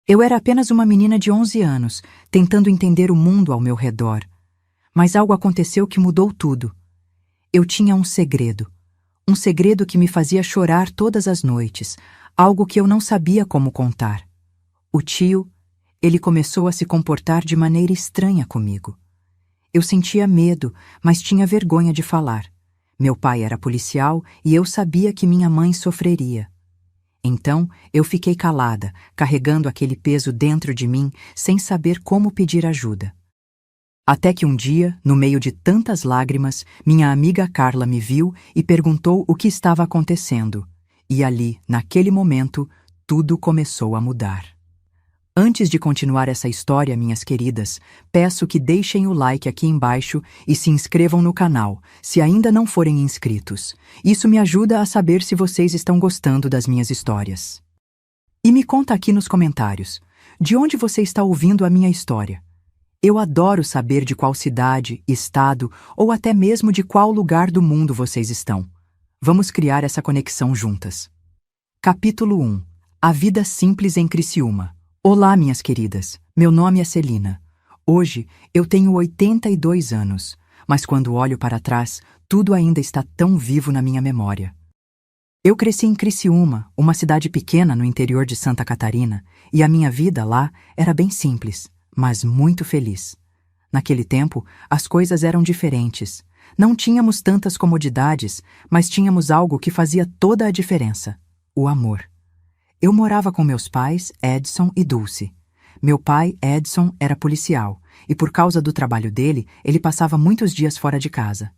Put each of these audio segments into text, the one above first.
Eu era apenas uma menina de 11 anos, tentando entender o mundo ao meu redor. Mas algo aconteceu que mudou tudo. Eu tinha um segredo que me fazia chorar todas as noites, algo que eu não sabia como contar. O tio, ele começou a se comportar de maneira estranha comigo. Eu sentia medo, mas tinha vergonha de falar. Meu pai era policial e eu sabia que minha mãe sofreria. Então, eu fiquei calada, carregando aquele peso dentro de mim, sem saber como pedir ajuda. Até que um dia, no meio de tantas lágrimas, minha amiga Carla me viu e perguntou o que estava acontecendo. E ali, naquele momento, tudo começou a mudar. Antes de continuar essa história, minhas queridas, peço que deixem o like aqui embaixo e se inscrevam no canal, se ainda não forem inscritos. Isso me ajuda a saber se vocês estão gostando das minhas histórias. E me conta aqui nos comentários, de onde você está ouvindo a minha história? Eu adoro saber de qual cidade, estado ou até mesmo de qual lugar do mundo vocês estão. Vamos criar essa conexão juntas. Capítulo 1. A vida simples em Criciúma. Olá, minhas queridas. Meu nome é Celina. Hoje eu tenho 82 anos, mas quando olho para trás, tudo ainda está tão vivo na minha memória. Eu cresci em Criciúma, uma cidade pequena no interior de Santa Catarina, e a minha vida lá era bem simples, mas muito feliz. Naquele tempo, as coisas eram diferentes. Não tínhamos tantas comodidades, mas tínhamos algo que fazia toda a diferença: o amor. Eu morava com meus pais, Edson e Dulce. Meu pai, Edson, era policial, e por causa do trabalho dele, ele passava muitos dias fora de casa.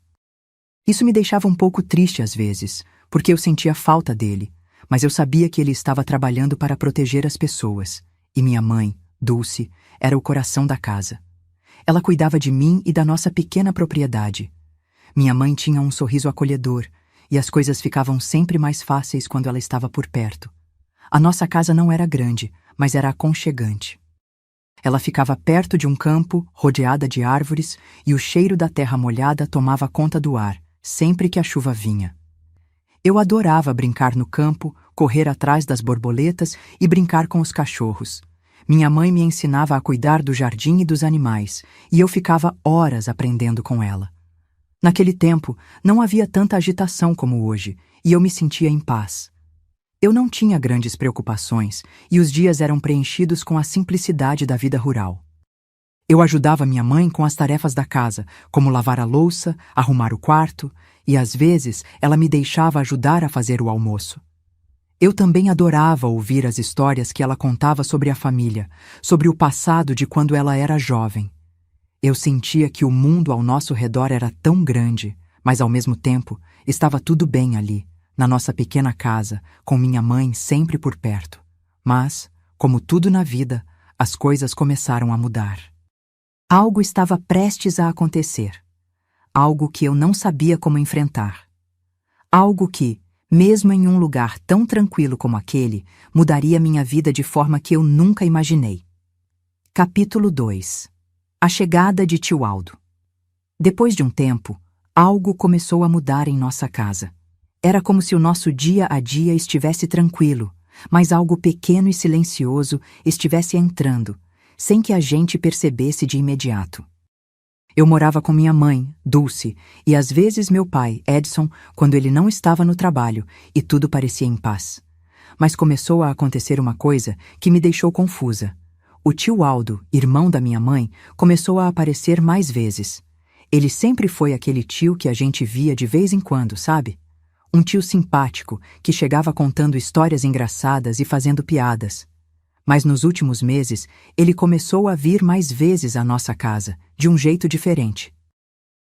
Isso me deixava um pouco triste às vezes, porque eu sentia falta dele, mas eu sabia que ele estava trabalhando para proteger as pessoas, e minha mãe, Dulce, era o coração da casa. Ela cuidava de mim e da nossa pequena propriedade. Minha mãe tinha um sorriso acolhedor, e as coisas ficavam sempre mais fáceis quando ela estava por perto. A nossa casa não era grande, mas era aconchegante. Ela ficava perto de um campo, rodeada de árvores, e o cheiro da terra molhada tomava conta do ar, sempre que a chuva vinha. Eu adorava brincar no campo, correr atrás das borboletas e brincar com os cachorros. Minha mãe me ensinava a cuidar do jardim e dos animais, e eu ficava horas aprendendo com ela. Naquele tempo, não havia tanta agitação como hoje, e eu me sentia em paz. Eu não tinha grandes preocupações, e os dias eram preenchidos com a simplicidade da vida rural. Eu ajudava minha mãe com as tarefas da casa, como lavar a louça, arrumar o quarto, e às vezes ela me deixava ajudar a fazer o almoço. Eu também adorava ouvir as histórias que ela contava sobre a família, sobre o passado de quando ela era jovem. Eu sentia que o mundo ao nosso redor era tão grande, mas ao mesmo tempo estava tudo bem ali, na nossa pequena casa, com minha mãe sempre por perto. Mas, como tudo na vida, as coisas começaram a mudar. Algo estava prestes a acontecer. Algo que eu não sabia como enfrentar. Algo que, mesmo em um lugar tão tranquilo como aquele, mudaria minha vida de forma que eu nunca imaginei. Capítulo 2. A chegada de tio Aldo. Depois de um tempo, algo começou a mudar em nossa casa. Era como se o nosso dia a dia estivesse tranquilo, mas algo pequeno e silencioso estivesse entrando, sem que a gente percebesse de imediato. Eu morava com minha mãe, Dulce, e às vezes meu pai, Edson, quando ele não estava no trabalho, e tudo parecia em paz. Mas começou a acontecer uma coisa que me deixou confusa. O tio Aldo, irmão da minha mãe, começou a aparecer mais vezes. Ele sempre foi aquele tio que a gente via de vez em quando, sabe? Um tio simpático, que chegava contando histórias engraçadas e fazendo piadas. Mas nos últimos meses, ele começou a vir mais vezes à nossa casa, de um jeito diferente.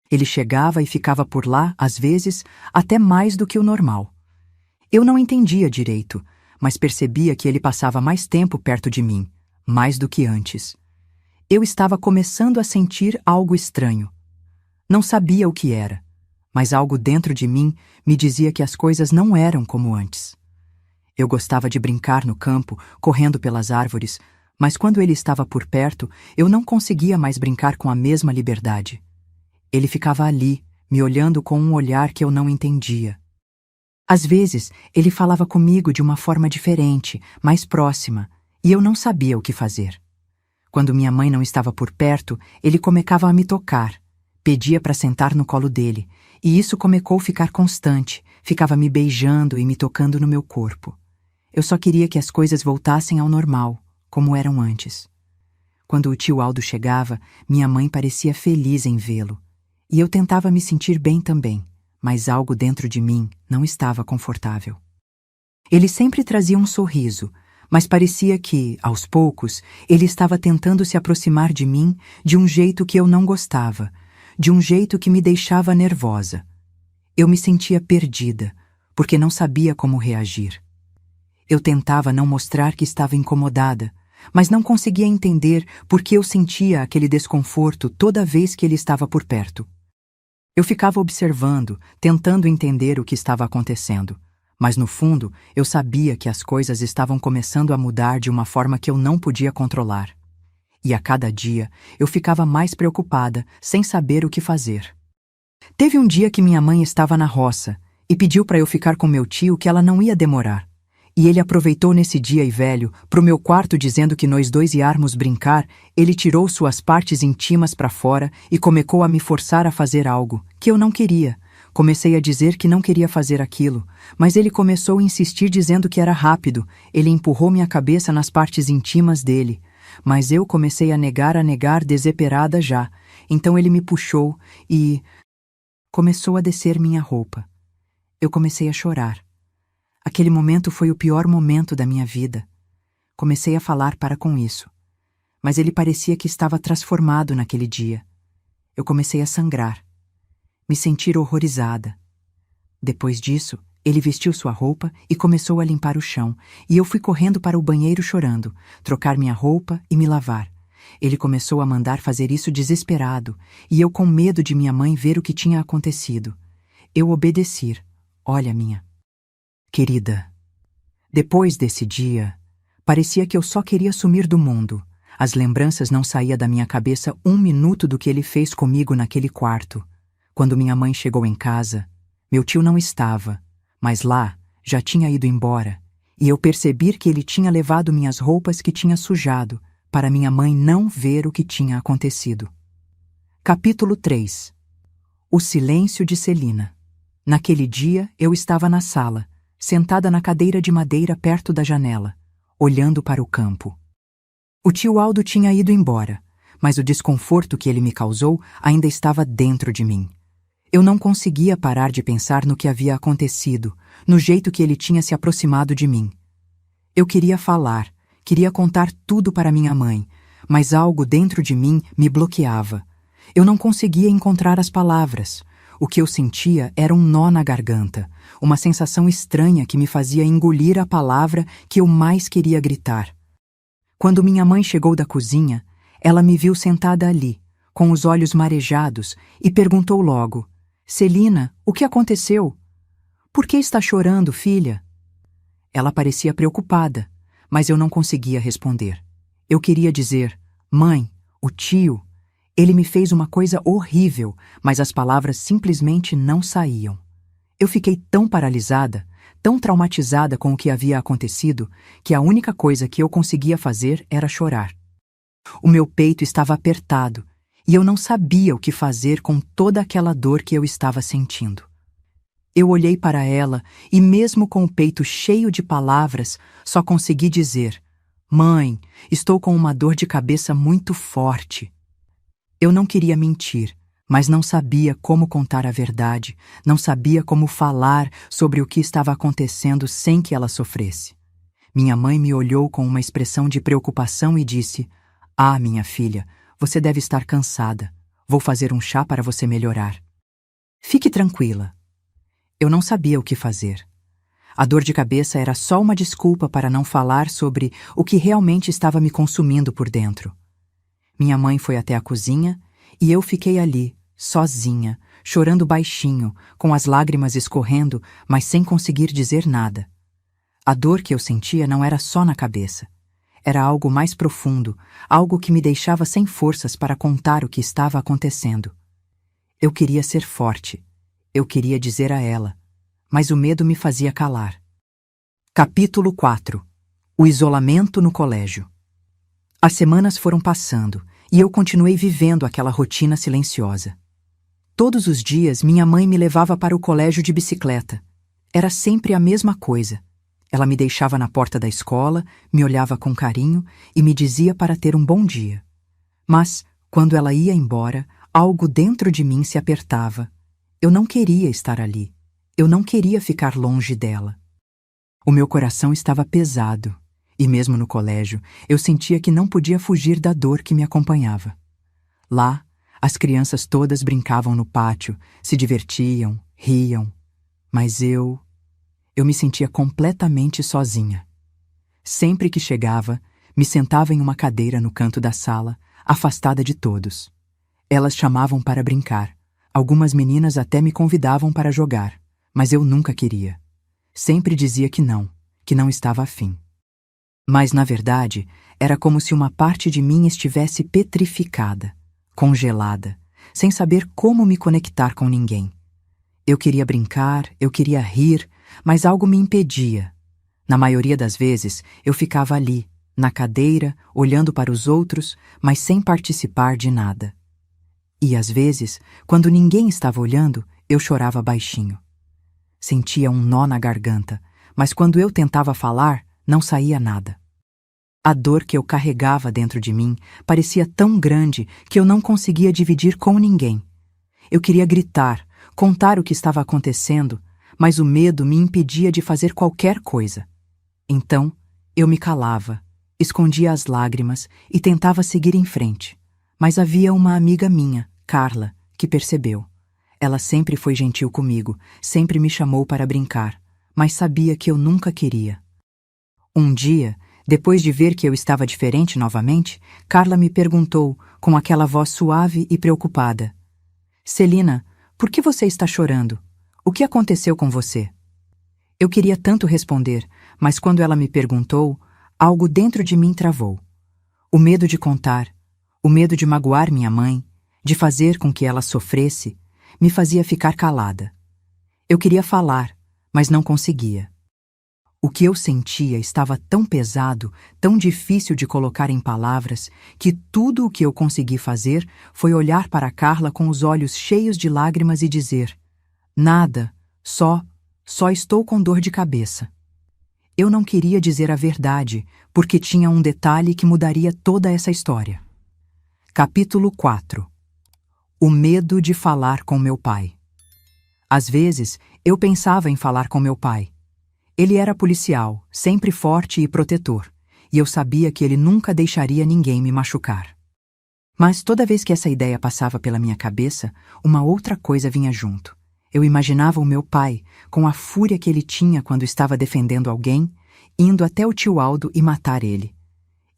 Ele chegava e ficava por lá, às vezes, até mais do que o normal. Eu não entendia direito, mas percebia que ele passava mais tempo perto de mim, mais do que antes. Eu estava começando a sentir algo estranho. Não sabia o que era, mas algo dentro de mim me dizia que as coisas não eram como antes. Eu gostava de brincar no campo, correndo pelas árvores, mas quando ele estava por perto, eu não conseguia mais brincar com a mesma liberdade. Ele ficava ali, me olhando com um olhar que eu não entendia. Às vezes, ele falava comigo de uma forma diferente, mais próxima, e eu não sabia o que fazer. Quando minha mãe não estava por perto, ele começava a me tocar, pedia para sentar no colo dele, e isso começou a ficar constante, ficava me beijando e me tocando no meu corpo. Eu só queria que as coisas voltassem ao normal, como eram antes. Quando o tio Aldo chegava, minha mãe parecia feliz em vê-lo, e eu tentava me sentir bem também, mas algo dentro de mim não estava confortável. Ele sempre trazia um sorriso, mas parecia que, aos poucos, ele estava tentando se aproximar de mim de um jeito que eu não gostava, de um jeito que me deixava nervosa. Eu me sentia perdida, porque não sabia como reagir. Eu tentava não mostrar que estava incomodada, mas não conseguia entender por que eu sentia aquele desconforto toda vez que ele estava por perto. Eu ficava observando, tentando entender o que estava acontecendo, mas no fundo eu sabia que as coisas estavam começando a mudar de uma forma que eu não podia controlar. E a cada dia eu ficava mais preocupada, sem saber o que fazer. Teve um dia que minha mãe estava na roça e pediu para eu ficar com meu tio, que ela não ia demorar. E ele aproveitou nesse dia e velho, pro meu quarto dizendo que nós dois íamos brincar, ele tirou suas partes íntimas para fora e começou a me forçar a fazer algo que eu não queria. Comecei a dizer que não queria fazer aquilo, mas ele começou a insistir dizendo que era rápido. Ele empurrou minha cabeça nas partes íntimas dele, mas eu comecei a negar, desesperada já. Então ele me puxou e começou a descer minha roupa. Eu comecei a chorar. Aquele momento foi o pior momento da minha vida. Comecei a falar para com isso, mas ele parecia que estava transformado naquele dia. Eu comecei a sangrar, me sentir horrorizada. Depois disso, ele vestiu sua roupa e começou a limpar o chão, e eu fui correndo para o banheiro chorando, trocar minha roupa e me lavar. Ele começou a mandar fazer isso desesperado, e eu com medo de minha mãe ver o que tinha acontecido. Eu obedeci. Olha, minha querida, depois desse dia, parecia que eu só queria sumir do mundo. As lembranças não saíam da minha cabeça um minuto do que ele fez comigo naquele quarto. Quando minha mãe chegou em casa, meu tio não estava, mas lá já tinha ido embora, e eu percebi que ele tinha levado minhas roupas que tinha sujado, para minha mãe não ver o que tinha acontecido. Capítulo 3. O silêncio de Celina. Naquele dia eu estava na sala, sentada na cadeira de madeira perto da janela, olhando para o campo. O tio Aldo tinha ido embora, mas o desconforto que ele me causou ainda estava dentro de mim. Eu não conseguia parar de pensar no que havia acontecido, no jeito que ele tinha se aproximado de mim. Eu queria falar, queria contar tudo para minha mãe, mas algo dentro de mim me bloqueava. Eu não conseguia encontrar as palavras. O que eu sentia era um nó na garganta, uma sensação estranha que me fazia engolir a palavra que eu mais queria gritar. Quando minha mãe chegou da cozinha, ela me viu sentada ali, com os olhos marejados, e perguntou logo: "Celina, o que aconteceu? Por que está chorando, filha?" Ela parecia preocupada, mas eu não conseguia responder. Eu queria dizer: "Mãe, o tio, ele me fez uma coisa horrível", mas as palavras simplesmente não saíam. Eu fiquei tão paralisada, tão traumatizada com o que havia acontecido, que a única coisa que eu conseguia fazer era chorar. O meu peito estava apertado, e eu não sabia o que fazer com toda aquela dor que eu estava sentindo. Eu olhei para ela e, mesmo com o peito cheio de palavras, só consegui dizer: "Mãe, estou com uma dor de cabeça muito forte." Eu não queria mentir, mas não sabia como contar a verdade, não sabia como falar sobre o que estava acontecendo sem que ela sofresse. Minha mãe me olhou com uma expressão de preocupação e disse: "Ah, minha filha, você deve estar cansada. Vou fazer um chá para você melhorar. Fique tranquila." Eu não sabia o que fazer. A dor de cabeça era só uma desculpa para não falar sobre o que realmente estava me consumindo por dentro. Minha mãe foi até a cozinha e eu fiquei ali, sozinha, chorando baixinho, com as lágrimas escorrendo, mas sem conseguir dizer nada. A dor que eu sentia não era só na cabeça. Era algo mais profundo, algo que me deixava sem forças para contar o que estava acontecendo. Eu queria ser forte. Eu queria dizer a ela, mas o medo me fazia calar. Capítulo 4. O isolamento no colégio. As semanas foram passando e eu continuei vivendo aquela rotina silenciosa. Todos os dias minha mãe me levava para o colégio de bicicleta. Era sempre a mesma coisa. Ela me deixava na porta da escola, me olhava com carinho e me dizia para ter um bom dia. Mas, quando ela ia embora, algo dentro de mim se apertava. Eu não queria estar ali. Eu não queria ficar longe dela. O meu coração estava pesado, e mesmo no colégio, eu sentia que não podia fugir da dor que me acompanhava. Lá, as crianças todas brincavam no pátio, se divertiam, riam, mas eu me sentia completamente sozinha. Sempre que chegava, me sentava em uma cadeira no canto da sala, afastada de todos. Elas chamavam para brincar. Algumas meninas até me convidavam para jogar, mas eu nunca queria. Sempre dizia que não estava afim. Mas, na verdade, era como se uma parte de mim estivesse petrificada, congelada, sem saber como me conectar com ninguém. Eu queria brincar, eu queria rir, mas algo me impedia. Na maioria das vezes, eu ficava ali, na cadeira, olhando para os outros, mas sem participar de nada. E, às vezes, quando ninguém estava olhando, eu chorava baixinho. Sentia um nó na garganta, mas quando eu tentava falar, não saía nada. A dor que eu carregava dentro de mim parecia tão grande que eu não conseguia dividir com ninguém. Eu queria gritar, contar o que estava acontecendo, mas o medo me impedia de fazer qualquer coisa. Então, eu me calava, escondia as lágrimas e tentava seguir em frente. Mas havia uma amiga minha, Carla, que percebeu. Ela sempre foi gentil comigo, sempre me chamou para brincar, mas sabia que eu nunca queria. Um dia, depois de ver que eu estava diferente novamente, Carla me perguntou, com aquela voz suave e preocupada: Celina, por que você está chorando? O que aconteceu com você? Eu queria tanto responder, mas quando ela me perguntou, algo dentro de mim travou. O medo de contar, o medo de magoar minha mãe, de fazer com que ela sofresse, me fazia ficar calada. Eu queria falar, mas não conseguia. O que eu sentia estava tão pesado, tão difícil de colocar em palavras, que tudo o que eu consegui fazer foi olhar para Carla com os olhos cheios de lágrimas e dizer: nada, só estou com dor de cabeça. Eu não queria dizer a verdade, porque tinha um detalhe que mudaria toda essa história. Capítulo 4. O medo de falar com meu pai. Às vezes, eu pensava em falar com meu pai. Ele era policial, sempre forte e protetor, e eu sabia que ele nunca deixaria ninguém me machucar. Mas toda vez que essa ideia passava pela minha cabeça, uma outra coisa vinha junto. Eu imaginava o meu pai, com a fúria que ele tinha quando estava defendendo alguém, indo até o tio Aldo e matar ele.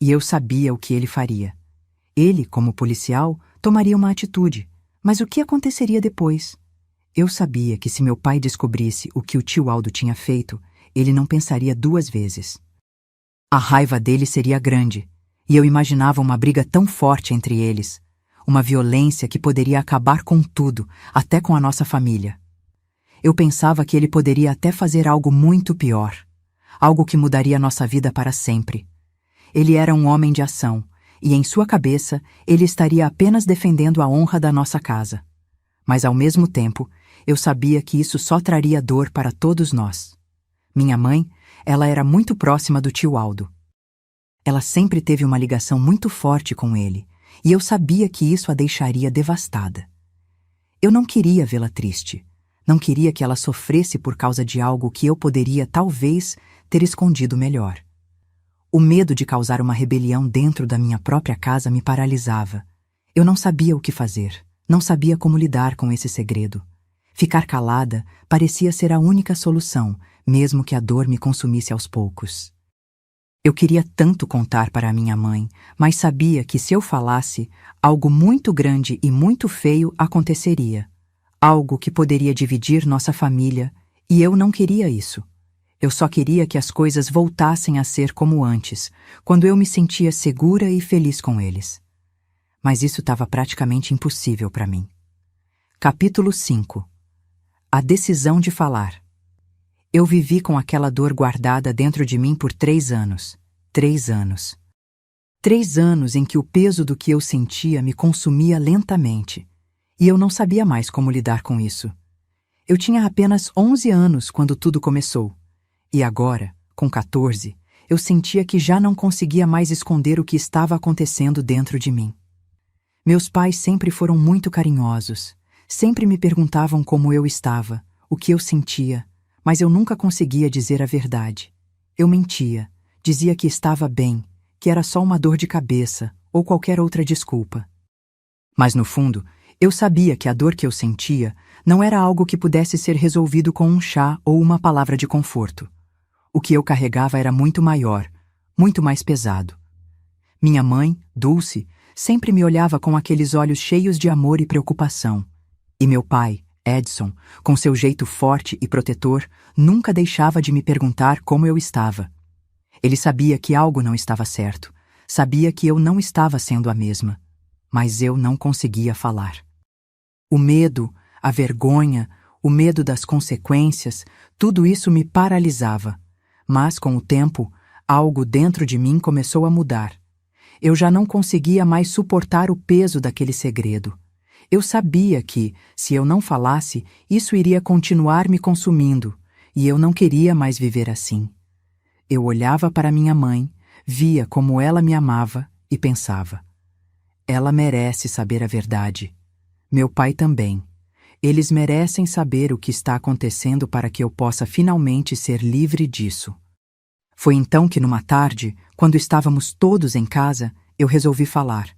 E eu sabia o que ele faria. Ele, como policial, tomaria uma atitude, mas o que aconteceria depois? Eu sabia que se meu pai descobrisse o que o tio Aldo tinha feito, ele não pensaria duas vezes. A raiva dele seria grande, e eu imaginava uma briga tão forte entre eles, uma violência que poderia acabar com tudo, até com a nossa família. Eu pensava que ele poderia até fazer algo muito pior, algo que mudaria nossa vida para sempre. Ele era um homem de ação, e em sua cabeça ele estaria apenas defendendo a honra da nossa casa. Mas ao mesmo tempo, eu sabia que isso só traria dor para todos nós. Minha mãe, ela era muito próxima do tio Aldo. Ela sempre teve uma ligação muito forte com ele, e eu sabia que isso a deixaria devastada. Eu não queria vê-la triste. Não queria que ela sofresse por causa de algo que eu poderia, talvez, ter escondido melhor. O medo de causar uma rebelião dentro da minha própria casa me paralisava. Eu não sabia o que fazer, não sabia como lidar com esse segredo. Ficar calada parecia ser a única solução, mesmo que a dor me consumisse aos poucos. Eu queria tanto contar para a minha mãe, mas sabia que se eu falasse, algo muito grande e muito feio aconteceria. Algo que poderia dividir nossa família, e eu não queria isso. Eu só queria que as coisas voltassem a ser como antes, quando eu me sentia segura e feliz com eles. Mas isso estava praticamente impossível para mim. Capítulo 5. A decisão de falar. Eu vivi com aquela dor guardada dentro de mim por 3 anos. 3 anos. 3 anos em que o peso do que eu sentia me consumia lentamente, e eu não sabia mais como lidar com isso. Eu tinha apenas 11 anos quando tudo começou, e agora, com 14, eu sentia que já não conseguia mais esconder o que estava acontecendo dentro de mim. Meus pais sempre foram muito carinhosos, sempre me perguntavam como eu estava, o que eu sentia, mas eu nunca conseguia dizer a verdade. Eu mentia, dizia que estava bem, que era só uma dor de cabeça ou qualquer outra desculpa. Mas no fundo, eu sabia que a dor que eu sentia não era algo que pudesse ser resolvido com um chá ou uma palavra de conforto. O que eu carregava era muito maior, muito mais pesado. Minha mãe, Dulce, sempre me olhava com aqueles olhos cheios de amor e preocupação. E meu pai, Edson, com seu jeito forte e protetor, nunca deixava de me perguntar como eu estava. Ele sabia que algo não estava certo, sabia que eu não estava sendo a mesma, mas eu não conseguia falar. O medo, a vergonha, o medo das consequências, tudo isso me paralisava. Mas, com o tempo, algo dentro de mim começou a mudar. Eu já não conseguia mais suportar o peso daquele segredo. Eu sabia que, se eu não falasse, isso iria continuar me consumindo, e eu não queria mais viver assim. Eu olhava para minha mãe, via como ela me amava e pensava: ela merece saber a verdade. Meu pai também. Eles merecem saber o que está acontecendo para que eu possa finalmente ser livre disso. Foi então que, numa tarde, quando estávamos todos em casa, eu resolvi falar.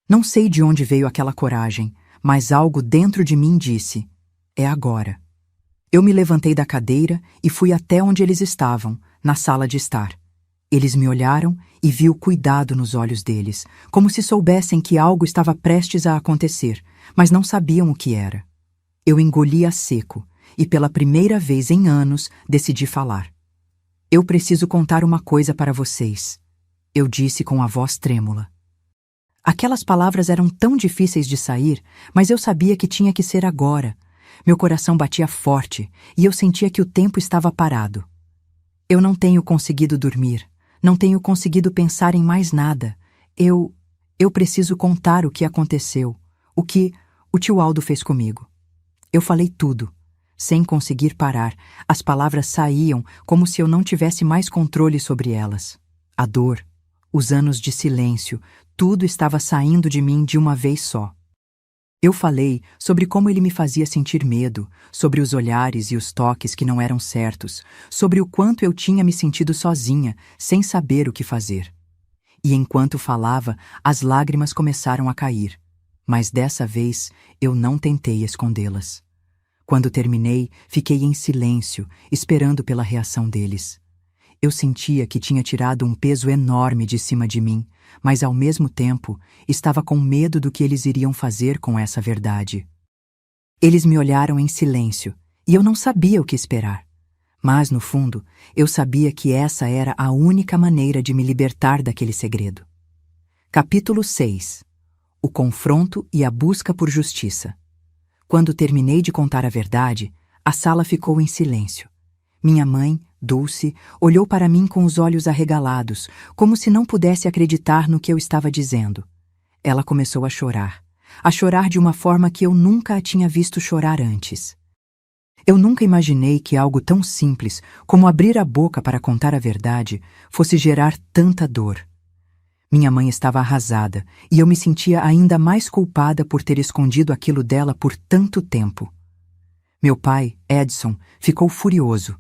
Não sei de onde veio aquela coragem, mas algo dentro de mim disse: é agora. Eu me levantei da cadeira e fui até onde eles estavam, na sala de estar. Eles me olharam e vi o cuidado nos olhos deles, como se soubessem que algo estava prestes a acontecer, mas não sabiam o que era. Eu engoli a seco e, pela primeira vez em anos, decidi falar. Eu preciso contar uma coisa para vocês, eu disse com a voz trêmula. Aquelas palavras eram tão difíceis de sair, mas eu sabia que tinha que ser agora. Meu coração batia forte e eu sentia que o tempo estava parado. Eu não tenho conseguido dormir, não tenho conseguido pensar em mais nada. Eu preciso contar o que aconteceu, o que o tio Aldo fez comigo. Eu falei tudo. Sem conseguir parar, as palavras saíam como se eu não tivesse mais controle sobre elas. A dor, os anos de silêncio, tudo estava saindo de mim de uma vez só. Eu falei sobre como ele me fazia sentir medo, sobre os olhares e os toques que não eram certos, sobre o quanto eu tinha me sentido sozinha, sem saber o que fazer. E enquanto falava, as lágrimas começaram a cair. Mas dessa vez, eu não tentei escondê-las. Quando terminei, fiquei em silêncio, esperando pela reação deles. Eu sentia que tinha tirado um peso enorme de cima de mim, mas ao mesmo tempo estava com medo do que eles iriam fazer com essa verdade. Eles me olharam em silêncio, e eu não sabia o que esperar. Mas, no fundo, eu sabia que essa era a única maneira de me libertar daquele segredo. Capítulo 6. O confronto e a busca por justiça. Quando terminei de contar a verdade, a sala ficou em silêncio. Minha mãe, Dulce, olhou para mim com os olhos arregalados, como se não pudesse acreditar no que eu estava dizendo. Ela começou a chorar de uma forma que eu nunca a tinha visto chorar antes. Eu nunca imaginei que algo tão simples como abrir a boca para contar a verdade fosse gerar tanta dor. Minha mãe estava arrasada e eu me sentia ainda mais culpada por ter escondido aquilo dela por tanto tempo. Meu pai, Edson, ficou furioso.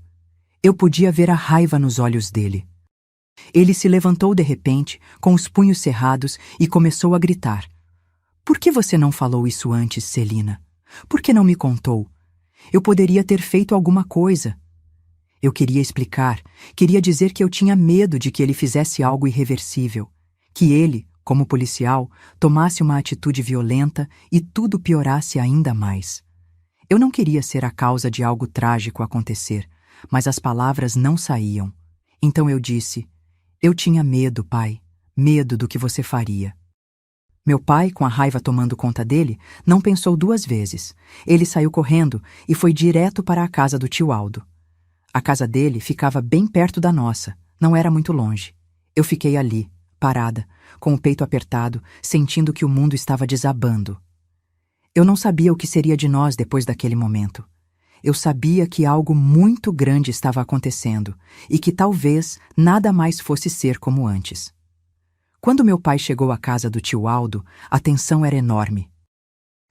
Eu podia ver a raiva nos olhos dele. Ele se levantou de repente, com os punhos cerrados, e começou a gritar. Por que você não falou isso antes, Celina? Por que não me contou? Eu poderia ter feito alguma coisa. Eu queria explicar, queria dizer que eu tinha medo de que ele fizesse algo irreversível, que ele, como policial, tomasse uma atitude violenta e tudo piorasse ainda mais. Eu não queria ser a causa de algo trágico acontecer, mas as palavras não saíam. Então eu disse: eu tinha medo, pai, medo do que você faria. Meu pai, com a raiva tomando conta dele, não pensou duas vezes. Ele saiu correndo e foi direto para a casa do tio Aldo. A casa dele ficava bem perto da nossa, não era muito longe. Eu fiquei ali, parada, com o peito apertado, sentindo que o mundo estava desabando. Eu não sabia o que seria de nós depois daquele momento. Eu sabia que algo muito grande estava acontecendo e que talvez nada mais fosse ser como antes. Quando meu pai chegou à casa do tio Aldo, a tensão era enorme.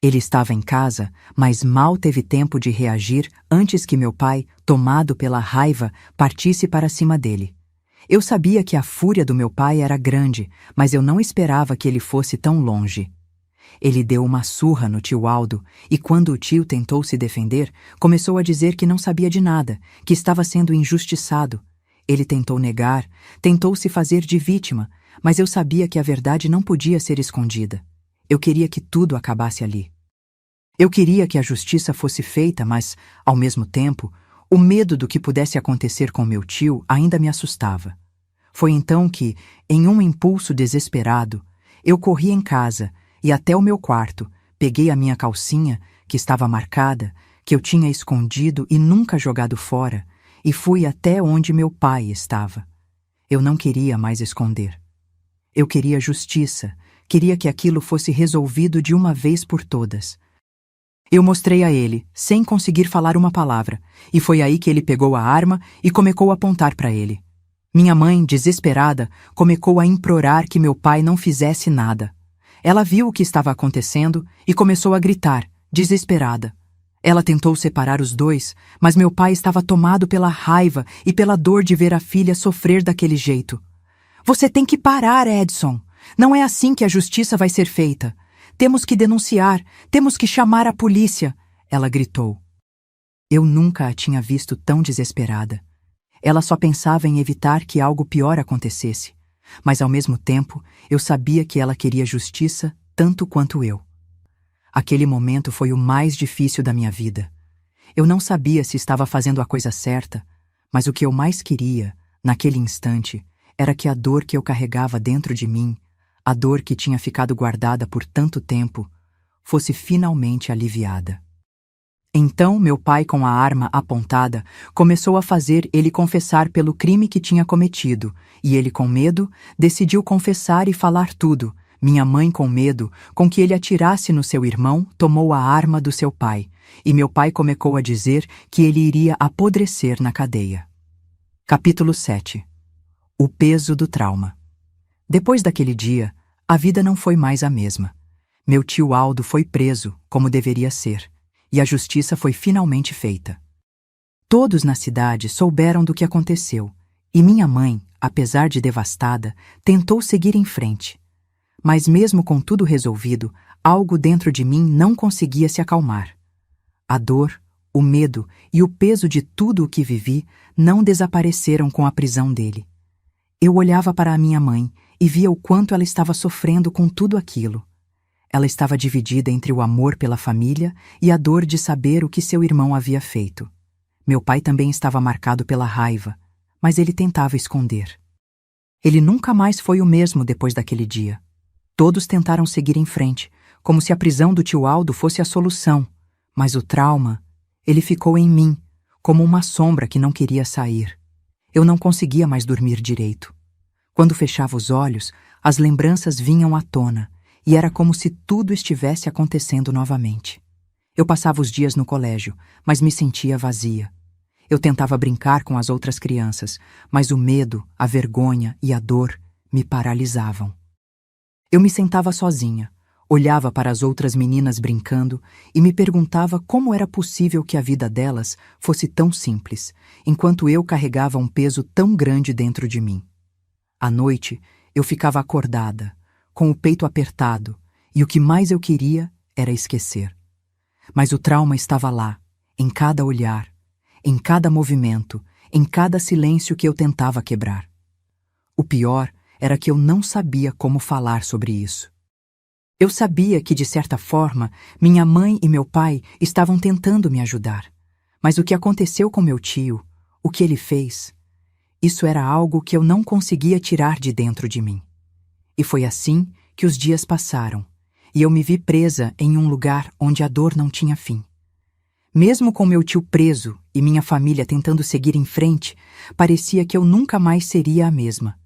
Ele estava em casa, mas mal teve tempo de reagir antes que meu pai, tomado pela raiva, partisse para cima dele. Eu sabia que a fúria do meu pai era grande, mas eu não esperava que ele fosse tão longe. Ele deu uma surra no tio Aldo e, quando o tio tentou se defender, começou a dizer que não sabia de nada, que estava sendo injustiçado. Ele tentou negar, tentou se fazer de vítima, mas eu sabia que a verdade não podia ser escondida. Eu queria que tudo acabasse ali. Eu queria que a justiça fosse feita, mas, ao mesmo tempo, o medo do que pudesse acontecer com meu tio ainda me assustava. Foi então que, em um impulso desesperado, eu corri em casa e até o meu quarto, peguei a minha calcinha, que estava marcada, que eu tinha escondido e nunca jogado fora, e fui até onde meu pai estava. Eu não queria mais esconder. Eu queria justiça, queria que aquilo fosse resolvido de uma vez por todas. Eu mostrei a ele, sem conseguir falar uma palavra, e foi aí que ele pegou a arma e começou a apontar para ele. Minha mãe, desesperada, começou a implorar que meu pai não fizesse nada. Ela viu o que estava acontecendo e começou a gritar, desesperada. Ela tentou separar os dois, mas meu pai estava tomado pela raiva e pela dor de ver a filha sofrer daquele jeito. Você tem que parar, Edson. Não é assim que a justiça vai ser feita. Temos que denunciar, temos que chamar a polícia, ela gritou. Eu nunca a tinha visto tão desesperada. Ela só pensava em evitar que algo pior acontecesse, mas ao mesmo tempo eu sabia que ela queria justiça tanto quanto eu. Aquele momento foi o mais difícil da minha vida. Eu não sabia se estava fazendo a coisa certa, mas o que eu mais queria, naquele instante, era que a dor que eu carregava dentro de mim, a dor que tinha ficado guardada por tanto tempo, fosse finalmente aliviada. Então meu pai, com a arma apontada, começou a fazer ele confessar pelo crime que tinha cometido, e ele, com medo, decidiu confessar e falar tudo. Minha mãe, com medo, com que ele atirasse no seu irmão, tomou a arma do seu pai, e meu pai começou a dizer que ele iria apodrecer na cadeia. Capítulo 7. O peso do trauma. Depois daquele dia, a vida não foi mais a mesma. Meu tio Aldo foi preso, como deveria ser, e a justiça foi finalmente feita. Todos na cidade souberam do que aconteceu, e minha mãe, apesar de devastada, tentou seguir em frente. Mas mesmo com tudo resolvido, algo dentro de mim não conseguia se acalmar. A dor, o medo e o peso de tudo o que vivi não desapareceram com a prisão dele. Eu olhava para a minha mãe e via o quanto ela estava sofrendo com tudo aquilo. Ela estava dividida entre o amor pela família e a dor de saber o que seu irmão havia feito. Meu pai também estava marcado pela raiva, mas ele tentava esconder. Ele nunca mais foi o mesmo depois daquele dia. Todos tentaram seguir em frente, como se a prisão do tio Aldo fosse a solução, mas o trauma, ele ficou em mim, como uma sombra que não queria sair. Eu não conseguia mais dormir direito. Quando fechava os olhos, as lembranças vinham à tona, e era como se tudo estivesse acontecendo novamente. Eu passava os dias no colégio, mas me sentia vazia. Eu tentava brincar com as outras crianças, mas o medo, a vergonha e a dor me paralisavam. Eu me sentava sozinha, olhava para as outras meninas brincando e me perguntava como era possível que a vida delas fosse tão simples, enquanto eu carregava um peso tão grande dentro de mim. À noite, eu ficava acordada, com o peito apertado, e o que mais eu queria era esquecer. Mas o trauma estava lá, em cada olhar, em cada movimento, em cada silêncio que eu tentava quebrar. O pior era que eu não sabia como falar sobre isso. Eu sabia que, de certa forma, minha mãe e meu pai estavam tentando me ajudar, mas o que aconteceu com meu tio, o que ele fez, isso era algo que eu não conseguia tirar de dentro de mim. E foi assim que os dias passaram, e eu me vi presa em um lugar onde a dor não tinha fim. Mesmo com meu tio preso e minha família tentando seguir em frente, parecia que eu nunca mais seria a mesma.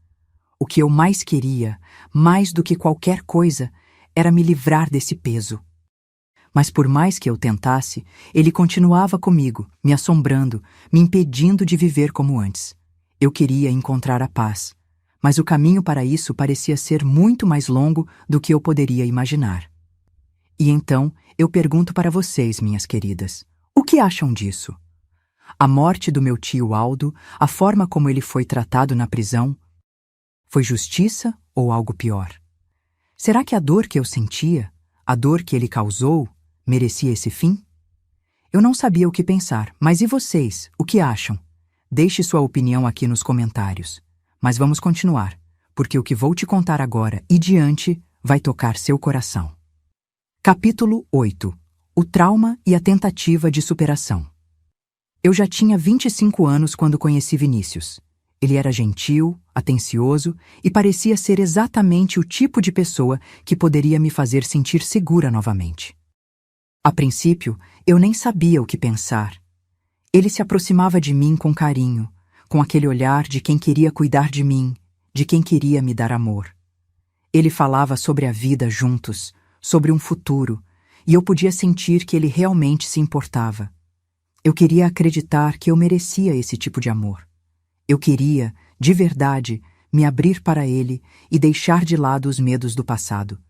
O que eu mais queria, mais do que qualquer coisa, era me livrar desse peso. Mas por mais que eu tentasse, ele continuava comigo, me assombrando, me impedindo de viver como antes. Eu queria encontrar a paz, mas o caminho para isso parecia ser muito mais longo do que eu poderia imaginar. E então, eu pergunto para vocês, minhas queridas, o que acham disso? A morte do meu tio Aldo, a forma como ele foi tratado na prisão, foi justiça ou algo pior? Será que a dor que eu sentia, a dor que ele causou, merecia esse fim? Eu não sabia o que pensar, mas e vocês, o que acham? Deixe sua opinião aqui nos comentários. Mas vamos continuar, porque o que vou te contar agora e diante vai tocar seu coração. Capítulo 8. O trauma e a tentativa de superação. Eu já tinha 25 anos quando conheci Vinícius. Ele era gentil, atencioso e parecia ser exatamente o tipo de pessoa que poderia me fazer sentir segura novamente. A princípio, eu nem sabia o que pensar. Ele se aproximava de mim com carinho, com aquele olhar de quem queria cuidar de mim, de quem queria me dar amor. Ele falava sobre a vida juntos, sobre um futuro, e eu podia sentir que ele realmente se importava. Eu queria acreditar que eu merecia esse tipo de amor. Eu queria, de verdade, me abrir para ele e deixar de lado os medos do passado.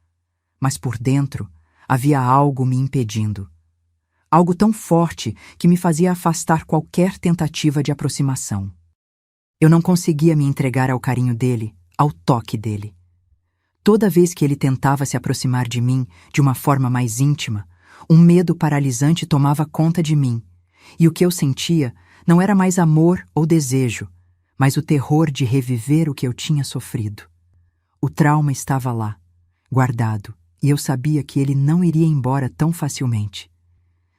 Mas por dentro, havia algo me impedindo. Algo tão forte que me fazia afastar qualquer tentativa de aproximação. Eu não conseguia me entregar ao carinho dele, ao toque dele. Toda vez que ele tentava se aproximar de mim de uma forma mais íntima, um medo paralisante tomava conta de mim, e o que eu sentia não era mais amor ou desejo, mas o terror de reviver o que eu tinha sofrido. O trauma estava lá, guardado, e eu sabia que ele não iria embora tão facilmente.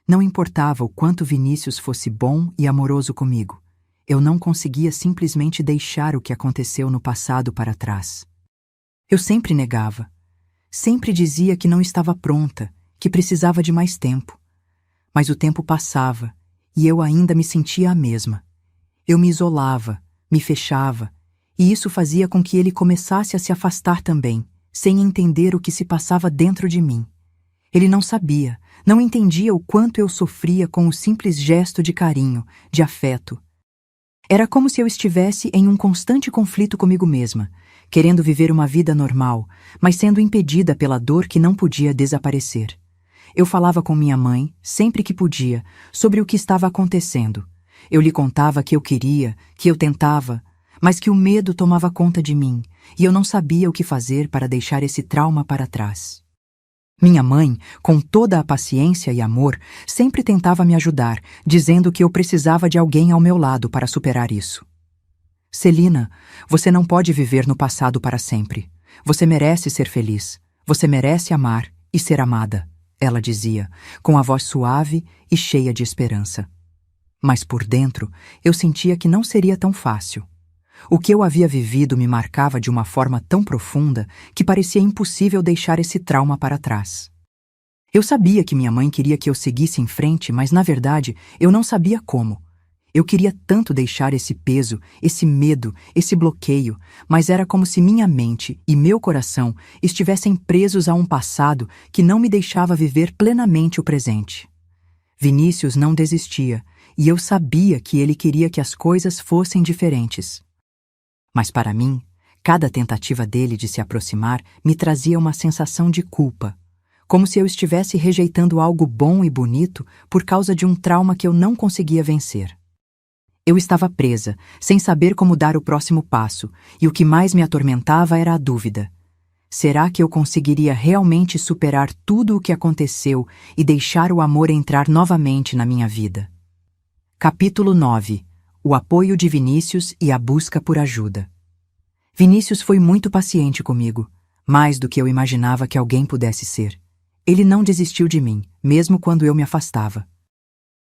Não importava o quanto Vinícius fosse bom e amoroso comigo, eu não conseguia simplesmente deixar o que aconteceu no passado para trás. Eu sempre negava. Sempre dizia que não estava pronta, que precisava de mais tempo. Mas o tempo passava, e eu ainda me sentia a mesma. Eu me isolava, me fechava, e isso fazia com que ele começasse a se afastar também, sem entender o que se passava dentro de mim. Ele não sabia, não entendia o quanto eu sofria com o simples gesto de carinho, de afeto. Era como se eu estivesse em um constante conflito comigo mesma, querendo viver uma vida normal, mas sendo impedida pela dor que não podia desaparecer. Eu falava com minha mãe, sempre que podia, sobre o que estava acontecendo. Eu lhe contava que eu queria, que eu tentava, mas que o medo tomava conta de mim, e eu não sabia o que fazer para deixar esse trauma para trás. Minha mãe, com toda a paciência e amor, sempre tentava me ajudar, dizendo que eu precisava de alguém ao meu lado para superar isso. Celina, você não pode viver no passado para sempre. Você merece ser feliz. Você merece amar e ser amada, ela dizia, com a voz suave e cheia de esperança. Mas por dentro, eu sentia que não seria tão fácil. O que eu havia vivido me marcava de uma forma tão profunda que parecia impossível deixar esse trauma para trás. Eu sabia que minha mãe queria que eu seguisse em frente, mas na verdade eu não sabia como. Eu queria tanto deixar esse peso, esse medo, esse bloqueio, mas era como se minha mente e meu coração estivessem presos a um passado que não me deixava viver plenamente o presente. Vinícius não desistia, e eu sabia que ele queria que as coisas fossem diferentes. Mas para mim, cada tentativa dele de se aproximar me trazia uma sensação de culpa, como se eu estivesse rejeitando algo bom e bonito por causa de um trauma que eu não conseguia vencer. Eu estava presa, sem saber como dar o próximo passo, e o que mais me atormentava era a dúvida. Será que eu conseguiria realmente superar tudo o que aconteceu e deixar o amor entrar novamente na minha vida? Capítulo 9. O apoio de Vinícius e a busca por ajuda. Vinícius foi muito paciente comigo, mais do que eu imaginava que alguém pudesse ser. Ele não desistiu de mim, mesmo quando eu me afastava.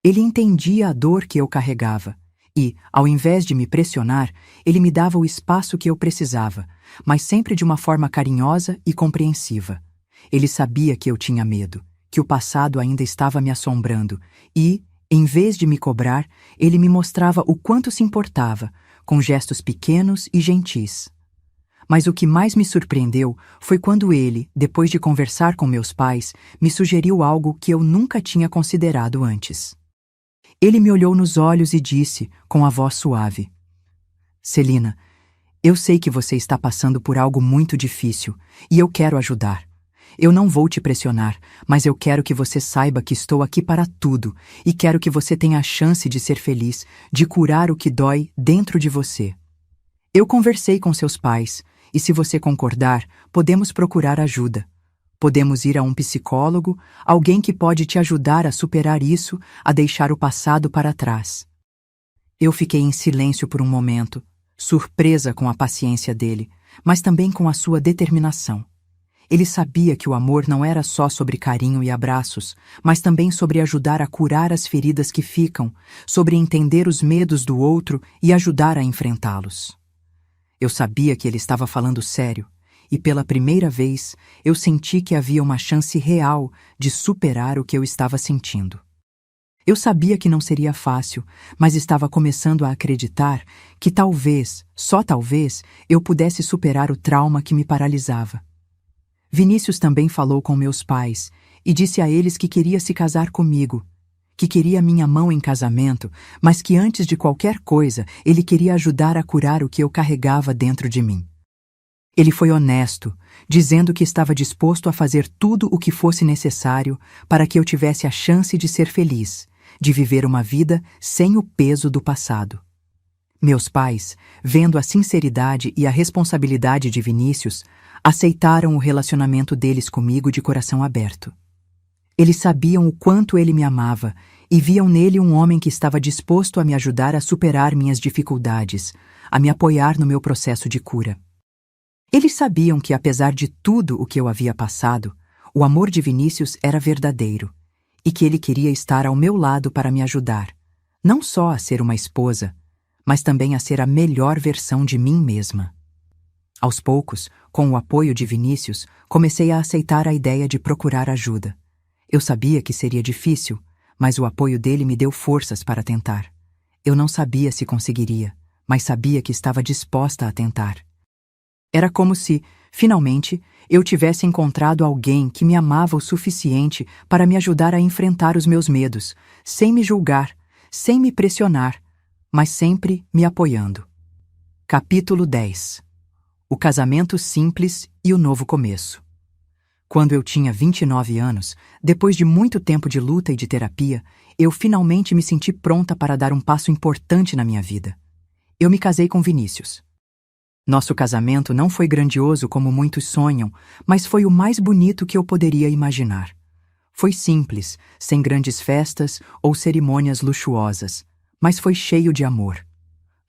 Ele entendia a dor que eu carregava e, ao invés de me pressionar, ele me dava o espaço que eu precisava, mas sempre de uma forma carinhosa e compreensiva. Ele sabia que eu tinha medo, que o passado ainda estava me assombrando e, em vez de me cobrar, ele me mostrava o quanto se importava, com gestos pequenos e gentis. Mas o que mais me surpreendeu foi quando ele, depois de conversar com meus pais, me sugeriu algo que eu nunca tinha considerado antes. Ele me olhou nos olhos e disse, com a voz suave: Celina, eu sei que você está passando por algo muito difícil e eu quero ajudar. Eu não vou te pressionar, mas eu quero que você saiba que estou aqui para tudo e quero que você tenha a chance de ser feliz, de curar o que dói dentro de você. Eu conversei com seus pais e, se você concordar, podemos procurar ajuda. Podemos ir a um psicólogo, alguém que pode te ajudar a superar isso, a deixar o passado para trás. Eu fiquei em silêncio por um momento, surpresa com a paciência dele, mas também com a sua determinação. Ele sabia que o amor não era só sobre carinho e abraços, mas também sobre ajudar a curar as feridas que ficam, sobre entender os medos do outro e ajudar a enfrentá-los. Eu sabia que ele estava falando sério, e pela primeira vez eu senti que havia uma chance real de superar o que eu estava sentindo. Eu sabia que não seria fácil, mas estava começando a acreditar que talvez, só talvez, eu pudesse superar o trauma que me paralisava. Vinícius também falou com meus pais e disse a eles que queria se casar comigo, que queria minha mão em casamento, mas que antes de qualquer coisa ele queria ajudar a curar o que eu carregava dentro de mim. Ele foi honesto, dizendo que estava disposto a fazer tudo o que fosse necessário para que eu tivesse a chance de ser feliz, de viver uma vida sem o peso do passado. Meus pais, vendo a sinceridade e a responsabilidade de Vinícius, aceitaram o relacionamento deles comigo de coração aberto. Eles sabiam o quanto ele me amava e viam nele um homem que estava disposto a me ajudar a superar minhas dificuldades, a me apoiar no meu processo de cura. Eles sabiam que, apesar de tudo o que eu havia passado, o amor de Vinícius era verdadeiro e que ele queria estar ao meu lado para me ajudar, não só a ser uma esposa, mas também a ser a melhor versão de mim mesma. Aos poucos, com o apoio de Vinícius, comecei a aceitar a ideia de procurar ajuda. Eu sabia que seria difícil, mas o apoio dele me deu forças para tentar. Eu não sabia se conseguiria, mas sabia que estava disposta a tentar. Era como se, finalmente, eu tivesse encontrado alguém que me amava o suficiente para me ajudar a enfrentar os meus medos, sem me julgar, sem me pressionar, mas sempre me apoiando. Capítulo 10. O casamento simples e o novo começo. Quando eu tinha 29 anos, depois de muito tempo de luta e de terapia, eu finalmente me senti pronta para dar um passo importante na minha vida. Eu me casei com Vinícius. Nosso casamento não foi grandioso como muitos sonham, mas foi o mais bonito que eu poderia imaginar. Foi simples, sem grandes festas ou cerimônias luxuosas, mas foi cheio de amor.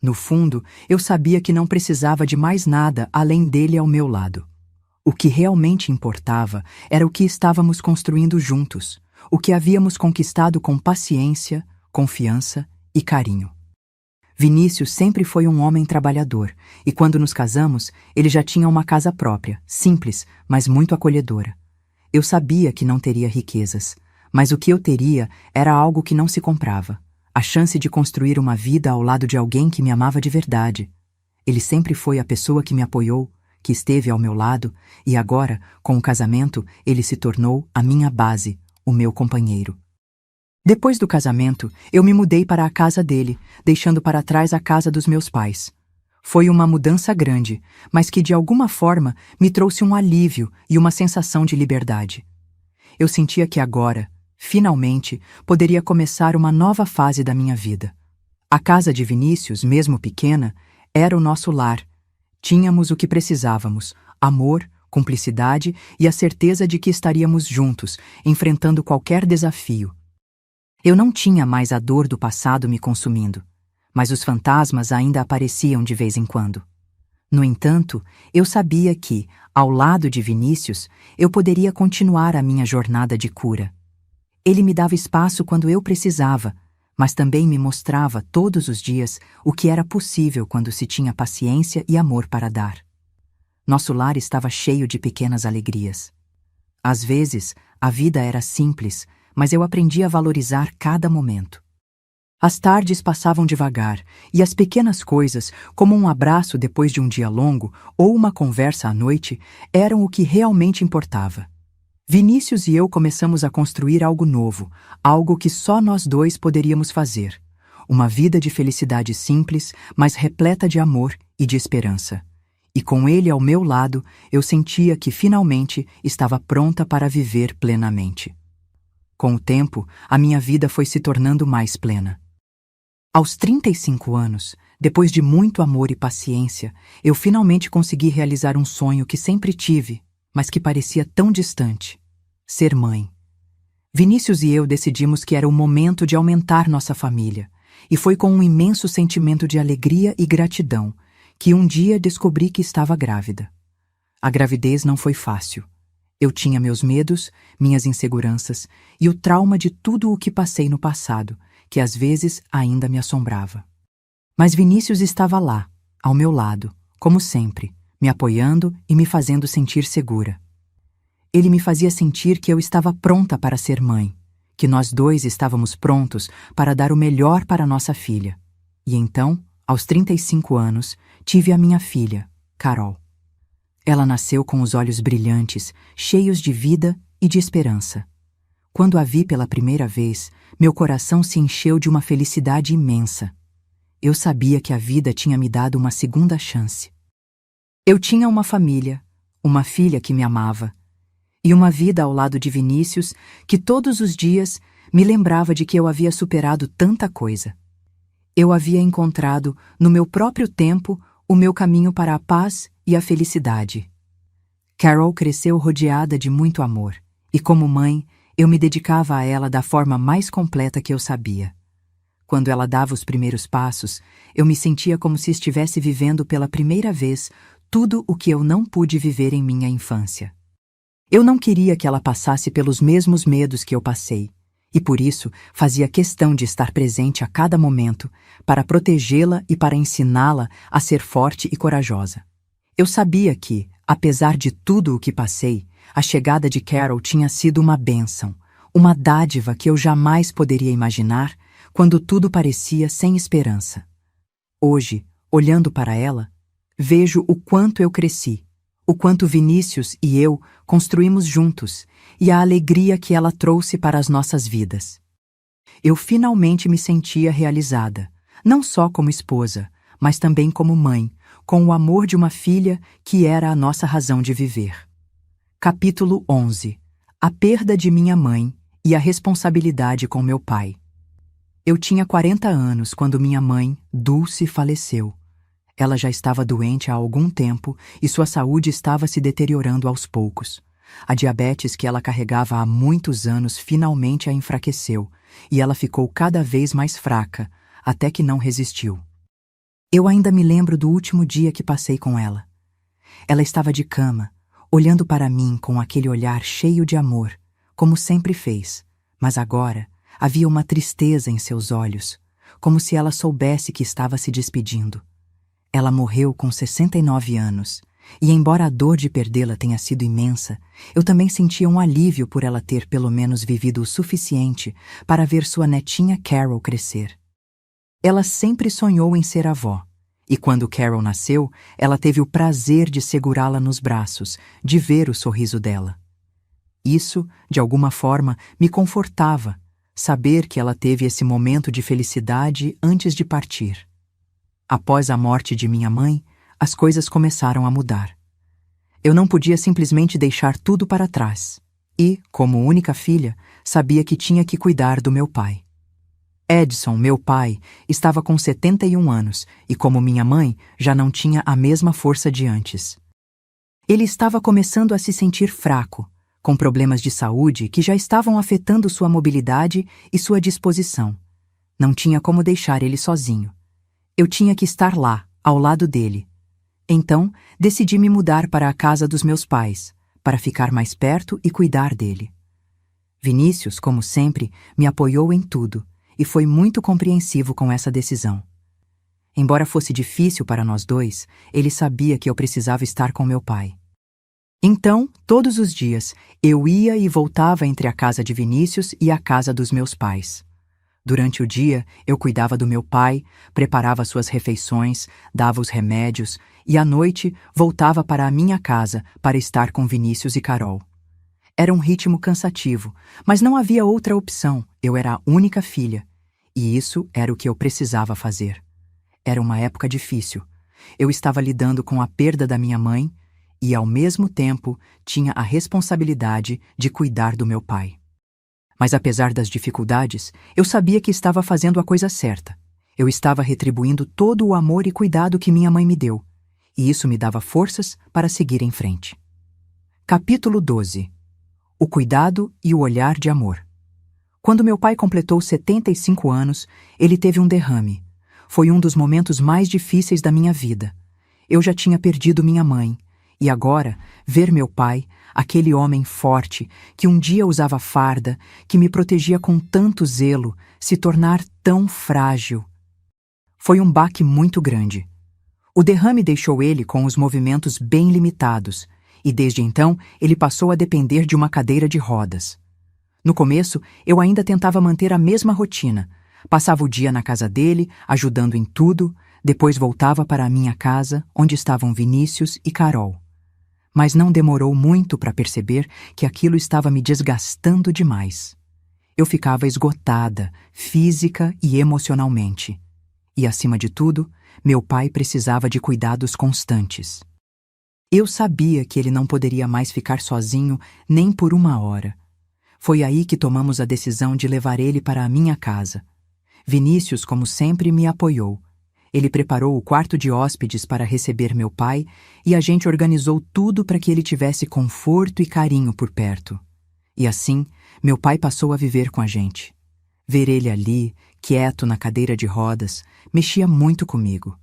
No fundo, eu sabia que não precisava de mais nada além dele ao meu lado. O que realmente importava era o que estávamos construindo juntos, o que havíamos conquistado com paciência, confiança e carinho. Vinícius sempre foi um homem trabalhador, e quando nos casamos, ele já tinha uma casa própria, simples, mas muito acolhedora. Eu sabia que não teria riquezas, mas o que eu teria era algo que não se comprava. A chance de construir uma vida ao lado de alguém que me amava de verdade. Ele sempre foi a pessoa que me apoiou, que esteve ao meu lado, e agora, com o casamento, ele se tornou a minha base, o meu companheiro. Depois do casamento, eu me mudei para a casa dele, deixando para trás a casa dos meus pais. Foi uma mudança grande, mas que de alguma forma me trouxe um alívio e uma sensação de liberdade. Eu sentia que agora, finalmente, poderia começar uma nova fase da minha vida. A casa de Vinícius, mesmo pequena, era o nosso lar. Tínhamos o que precisávamos: amor, cumplicidade e a certeza de que estaríamos juntos, enfrentando qualquer desafio. Eu não tinha mais a dor do passado me consumindo, mas os fantasmas ainda apareciam de vez em quando. No entanto, eu sabia que, ao lado de Vinícius, eu poderia continuar a minha jornada de cura. Ele me dava espaço quando eu precisava, mas também me mostrava todos os dias o que era possível quando se tinha paciência e amor para dar. Nosso lar estava cheio de pequenas alegrias. Às vezes, a vida era simples, mas eu aprendi a valorizar cada momento. As tardes passavam devagar, e as pequenas coisas, como um abraço depois de um dia longo ou uma conversa à noite, eram o que realmente importava. Vinícius e eu começamos a construir algo novo, algo que só nós dois poderíamos fazer. Uma vida de felicidade simples, mas repleta de amor e de esperança. E com ele ao meu lado, eu sentia que finalmente estava pronta para viver plenamente. Com o tempo, a minha vida foi se tornando mais plena. Aos 35 anos, depois de muito amor e paciência, eu finalmente consegui realizar um sonho que sempre tive, mas que parecia tão distante: ser mãe. Vinícius e eu decidimos que era o momento de aumentar nossa família, e foi com um imenso sentimento de alegria e gratidão que um dia descobri que estava grávida. A gravidez não foi fácil. Eu tinha meus medos, minhas inseguranças e o trauma de tudo o que passei no passado, que às vezes ainda me assombrava. Mas Vinícius estava lá, ao meu lado, como sempre, me apoiando e me fazendo sentir segura. Ele me fazia sentir que eu estava pronta para ser mãe, que nós dois estávamos prontos para dar o melhor para nossa filha. E então, aos 35 anos, tive a minha filha, Carol. Ela nasceu com os olhos brilhantes, cheios de vida e de esperança. Quando a vi pela primeira vez, meu coração se encheu de uma felicidade imensa. Eu sabia que a vida tinha me dado uma segunda chance. Eu tinha uma família, uma filha que me amava, e uma vida ao lado de Vinícius que todos os dias me lembrava de que eu havia superado tanta coisa. Eu havia encontrado, no meu próprio tempo, o meu caminho para a paz e a felicidade. Carol cresceu rodeada de muito amor, e como mãe, eu me dedicava a ela da forma mais completa que eu sabia. Quando ela dava os primeiros passos, eu me sentia como se estivesse vivendo pela primeira vez tudo o que eu não pude viver em minha infância. Eu não queria que ela passasse pelos mesmos medos que eu passei, e por isso fazia questão de estar presente a cada momento para protegê-la e para ensiná-la a ser forte e corajosa. Eu sabia que, apesar de tudo o que passei, a chegada de Carol tinha sido uma bênção, uma dádiva que eu jamais poderia imaginar quando tudo parecia sem esperança. Hoje, olhando para ela, vejo o quanto eu cresci, o quanto Vinícius e eu construímos juntos e a alegria que ela trouxe para as nossas vidas. Eu finalmente me sentia realizada, não só como esposa, mas também como mãe, com o amor de uma filha que era a nossa razão de viver. Capítulo 11. A perda de minha mãe e a responsabilidade com meu pai. Eu tinha 40 anos quando minha mãe, Dulce, faleceu. Ela já estava doente há algum tempo e sua saúde estava se deteriorando aos poucos. A diabetes que ela carregava há muitos anos finalmente a enfraqueceu, e ela ficou cada vez mais fraca, até que não resistiu. Eu ainda me lembro do último dia que passei com ela. Ela estava de cama, olhando para mim com aquele olhar cheio de amor, como sempre fez, mas agora havia uma tristeza em seus olhos, como se ela soubesse que estava se despedindo. Ela morreu com 69 anos, e embora a dor de perdê-la tenha sido imensa, eu também sentia um alívio por ela ter pelo menos vivido o suficiente para ver sua netinha Carol crescer. Ela sempre sonhou em ser avó, e quando Carol nasceu, ela teve o prazer de segurá-la nos braços, de ver o sorriso dela. Isso, de alguma forma, me confortava, saber que ela teve esse momento de felicidade antes de partir. Após a morte de minha mãe, as coisas começaram a mudar. Eu não podia simplesmente deixar tudo para trás e, como única filha, sabia que tinha que cuidar do meu pai. Edson, meu pai, estava com 71 anos e, como minha mãe, já não tinha a mesma força de antes. Ele estava começando a se sentir fraco, com problemas de saúde que já estavam afetando sua mobilidade e sua disposição. Não tinha como deixar ele sozinho. Eu tinha que estar lá, ao lado dele. Então, decidi me mudar para a casa dos meus pais, para ficar mais perto e cuidar dele. Vinícius, como sempre, me apoiou em tudo e foi muito compreensivo com essa decisão. Embora fosse difícil para nós dois, ele sabia que eu precisava estar com meu pai. Então, todos os dias, eu ia e voltava entre a casa de Vinícius e a casa dos meus pais. Durante o dia, eu cuidava do meu pai, preparava suas refeições, dava os remédios e, à noite, voltava para a minha casa para estar com Vinícius e Carol. Era um ritmo cansativo, mas não havia outra opção. Eu era a única filha. E isso era o que eu precisava fazer. Era uma época difícil. Eu estava lidando com a perda da minha mãe e, ao mesmo tempo, tinha a responsabilidade de cuidar do meu pai. Mas apesar das dificuldades, eu sabia que estava fazendo a coisa certa. Eu estava retribuindo todo o amor e cuidado que minha mãe me deu, e isso me dava forças para seguir em frente. Capítulo 12. O cuidado e o olhar de amor. Quando meu pai completou 75 anos, ele teve um derrame. Foi um dos momentos mais difíceis da minha vida. Eu já tinha perdido minha mãe, e agora, ver meu pai, aquele homem forte, que um dia usava farda, que me protegia com tanto zelo, se tornar tão frágil. Foi um baque muito grande. O derrame deixou ele com os movimentos bem limitados, e desde então ele passou a depender de uma cadeira de rodas. No começo, eu ainda tentava manter a mesma rotina. Passava o dia na casa dele, ajudando em tudo, depois voltava para a minha casa, onde estavam Vinícius e Carol. Mas não demorou muito para perceber que aquilo estava me desgastando demais. Eu ficava esgotada, física e emocionalmente. E, acima de tudo, meu pai precisava de cuidados constantes. Eu sabia que ele não poderia mais ficar sozinho nem por uma hora. Foi aí que tomamos a decisão de levar ele para a minha casa. Vinícius, como sempre, me apoiou. Ele preparou o quarto de hóspedes para receber meu pai e a gente organizou tudo para que ele tivesse conforto e carinho por perto. E assim, meu pai passou a viver com a gente. Ver ele ali, quieto na cadeira de rodas, mexia muito comigo.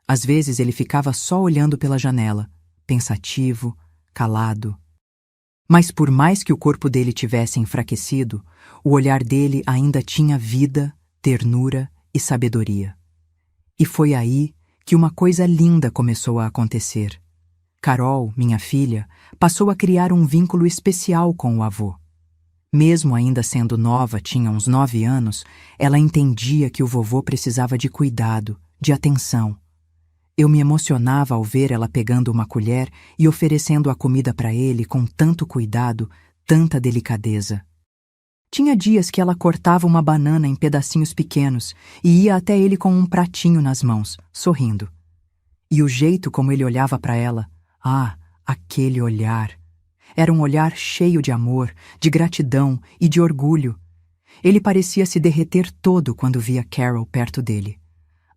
Às vezes ele ficava só olhando pela janela, pensativo, calado. Mas por mais que o corpo dele tivesse enfraquecido, o olhar dele ainda tinha vida, ternura e sabedoria. E foi aí que uma coisa linda começou a acontecer. Carol, minha filha, passou a criar um vínculo especial com o avô. Mesmo ainda sendo nova, tinha uns 9 anos, ela entendia que o vovô precisava de cuidado, de atenção. Eu me emocionava ao ver ela pegando uma colher e oferecendo a comida para ele com tanto cuidado, tanta delicadeza. Tinha dias que ela cortava uma banana em pedacinhos pequenos e ia até ele com um pratinho nas mãos, sorrindo. E o jeito como ele olhava para ela, aquele olhar! Era um olhar cheio de amor, de gratidão e de orgulho. Ele parecia se derreter todo quando via Carol perto dele.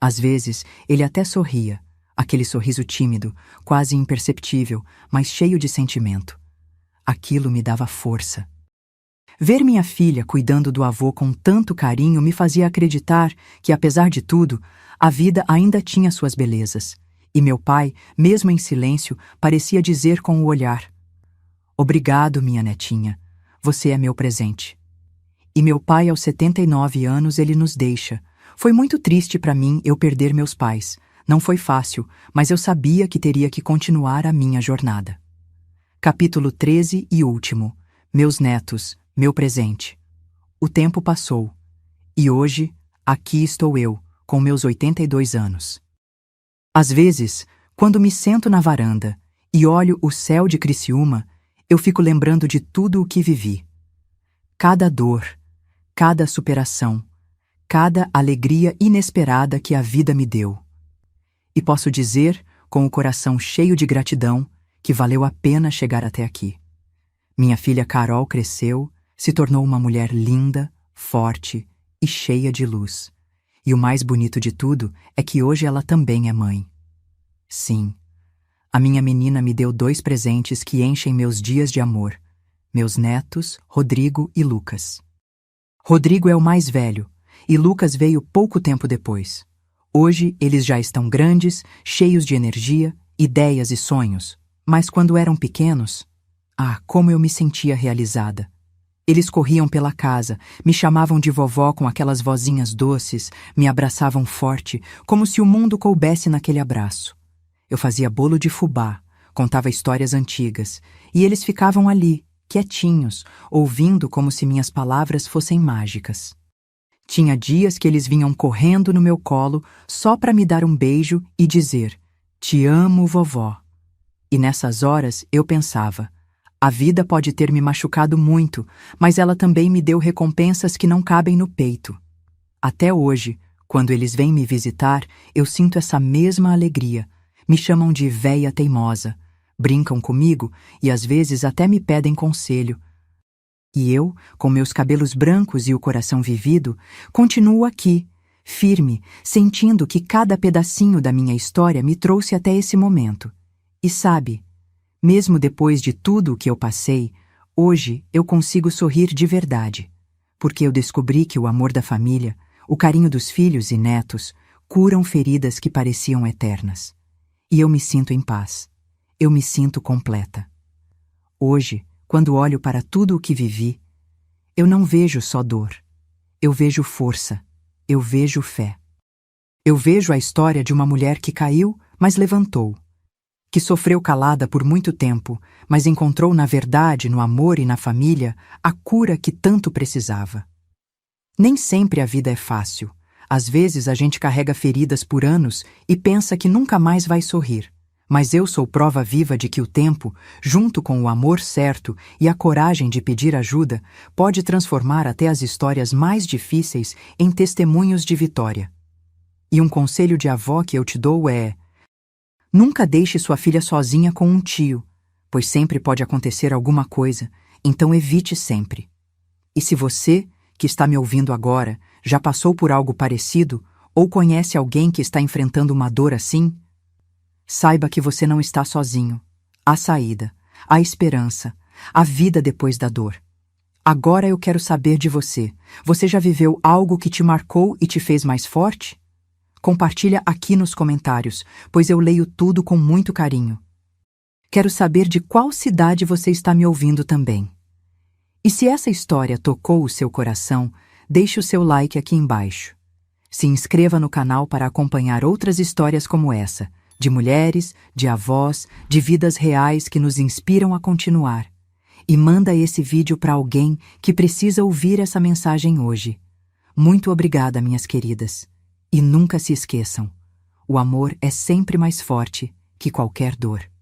Às vezes, ele até sorria, aquele sorriso tímido, quase imperceptível, mas cheio de sentimento. Aquilo me dava força. Ver minha filha cuidando do avô com tanto carinho me fazia acreditar que, apesar de tudo, a vida ainda tinha suas belezas. E meu pai, mesmo em silêncio, parecia dizer com o olhar: "Obrigado, minha netinha. Você é meu presente." E meu pai, aos 79 anos, ele nos deixa. Foi muito triste para mim eu perder meus pais. Não foi fácil, mas eu sabia que teria que continuar a minha jornada. Capítulo 13 e último. Meus netos. Meu presente. O tempo passou. E hoje, aqui estou eu, com meus 82 anos. Às vezes, quando me sento na varanda e olho o céu de Criciúma, eu fico lembrando de tudo o que vivi. Cada dor, cada superação, cada alegria inesperada que a vida me deu. E posso dizer, com o coração cheio de gratidão, que valeu a pena chegar até aqui. Minha filha Carol cresceu, se tornou uma mulher linda, forte e cheia de luz. E o mais bonito de tudo é que hoje ela também é mãe. Sim, a minha menina me deu 2 presentes que enchem meus dias de amor. Meus netos, Rodrigo e Lucas. Rodrigo é o mais velho, e Lucas veio pouco tempo depois. Hoje eles já estão grandes, cheios de energia, ideias e sonhos. Mas quando eram pequenos, como eu me sentia realizada. Eles corriam pela casa, me chamavam de vovó com aquelas vozinhas doces, me abraçavam forte, como se o mundo coubesse naquele abraço. Eu fazia bolo de fubá, contava histórias antigas, e eles ficavam ali, quietinhos, ouvindo como se minhas palavras fossem mágicas. Tinha dias que eles vinham correndo no meu colo só para me dar um beijo e dizer: "Te amo, vovó." E nessas horas eu pensava: a vida pode ter me machucado muito, mas ela também me deu recompensas que não cabem no peito. Até hoje, quando eles vêm me visitar, eu sinto essa mesma alegria. Me chamam de véia teimosa, brincam comigo e às vezes até me pedem conselho. E eu, com meus cabelos brancos e o coração vivido, continuo aqui, firme, sentindo que cada pedacinho da minha história me trouxe até esse momento. E sabe, mesmo depois de tudo o que eu passei, hoje eu consigo sorrir de verdade, porque eu descobri que o amor da família, o carinho dos filhos e netos, curam feridas que pareciam eternas. E eu me sinto em paz. Eu me sinto completa. Hoje, quando olho para tudo o que vivi, eu não vejo só dor. Eu vejo força. Eu vejo fé. Eu vejo a história de uma mulher que caiu, mas levantou. Que sofreu calada por muito tempo, mas encontrou na verdade, no amor e na família, a cura que tanto precisava. Nem sempre a vida é fácil. Às vezes a gente carrega feridas por anos e pensa que nunca mais vai sorrir. Mas eu sou prova viva de que o tempo, junto com o amor certo e a coragem de pedir ajuda, pode transformar até as histórias mais difíceis em testemunhos de vitória. E um conselho de avó que eu te dou é: nunca deixe sua filha sozinha com um tio, pois sempre pode acontecer alguma coisa, então evite sempre. E se você, que está me ouvindo agora, já passou por algo parecido ou conhece alguém que está enfrentando uma dor assim, saiba que você não está sozinho. Há saída, há esperança, há vida depois da dor. Agora eu quero saber de você. Você já viveu algo que te marcou e te fez mais forte? Compartilha aqui nos comentários, pois eu leio tudo com muito carinho. Quero saber de qual cidade você está me ouvindo também. E se essa história tocou o seu coração, deixe o seu like aqui embaixo. Se inscreva no canal para acompanhar outras histórias como essa, de mulheres, de avós, de vidas reais que nos inspiram a continuar. E manda esse vídeo para alguém que precisa ouvir essa mensagem hoje. Muito obrigada, minhas queridas. E nunca se esqueçam, o amor é sempre mais forte que qualquer dor.